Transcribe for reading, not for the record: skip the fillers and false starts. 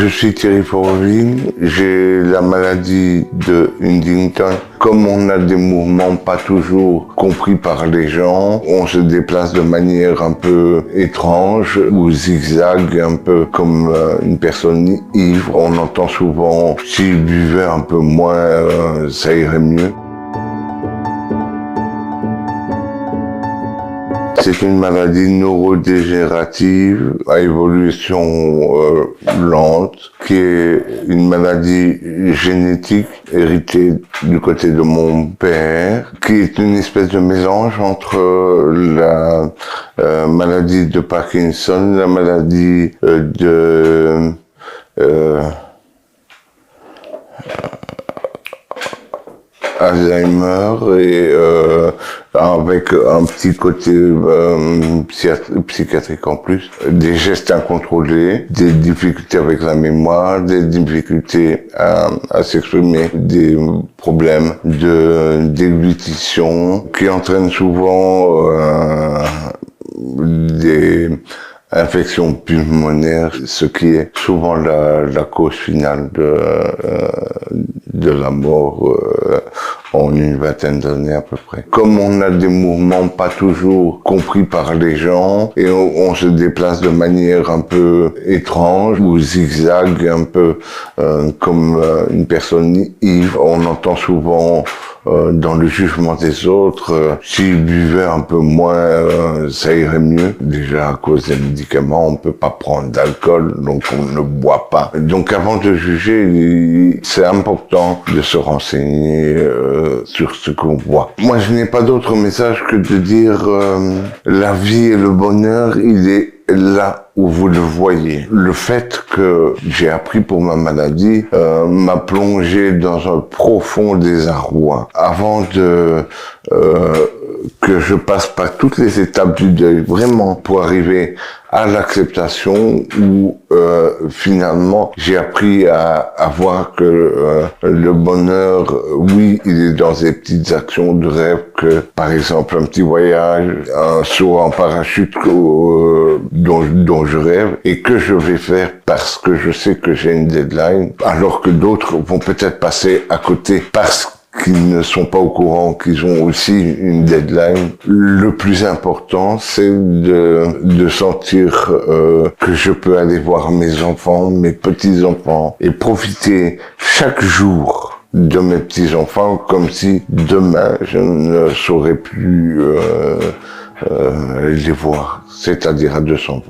Je suis Thierry Foroville, j'ai la maladie de Huntington. Comme on a des mouvements pas toujours compris par les gens, on se déplace de manière un peu étrange ou zigzag, un peu comme une personne ivre. On entend souvent « s'il buvait un peu moins, ça irait mieux ». C'est une maladie neurodégénérative à évolution lente, qui est une maladie génétique héritée du côté de mon père, qui est une espèce de mélange entre la maladie de Parkinson, la maladie de Alzheimer et avec un petit côté psychiatrique en plus, des gestes incontrôlés, des difficultés avec la mémoire, des difficultés à s'exprimer, des problèmes de déglutition qui entraînent souvent des infection pulmonaire, ce qui est souvent la cause finale de la mort en une vingtaine d'années à peu près. Comme on a des mouvements pas toujours compris par les gens et on se déplace de manière un peu étrange ou zigzag, un peu comme une personne ivre, on entend souvent dans le jugement des autres, s'ils buvaient un peu moins, ça irait mieux. Déjà à cause des médicaments, on peut pas prendre d'alcool, donc on ne boit pas. Donc avant de juger, c'est important de se renseigner sur ce qu'on boit. Moi, je n'ai pas d'autre message que de dire la vie et le bonheur, il est là où vous le voyez. Le fait que j'ai appris pour ma maladie m'a plongé dans un profond désarroi. Avant que je passe par toutes les étapes du deuil, vraiment, pour arriver à l'acceptation où finalement j'ai appris à voir que le bonheur, oui, il est dans des petites actions de rêve que, par exemple, un petit voyage, un saut en parachute dont je rêve et que je vais faire parce que je sais que j'ai une deadline, alors que d'autres vont peut-être passer à côté parce qu'ils ne sont pas au courant qu'ils ont aussi une deadline. Le plus important, c'est de sentir que je peux aller voir mes enfants, mes petits-enfants, et profiter chaque jour de mes petits-enfants comme si demain je ne saurais plus les voir, c'est-à-dire à 200%.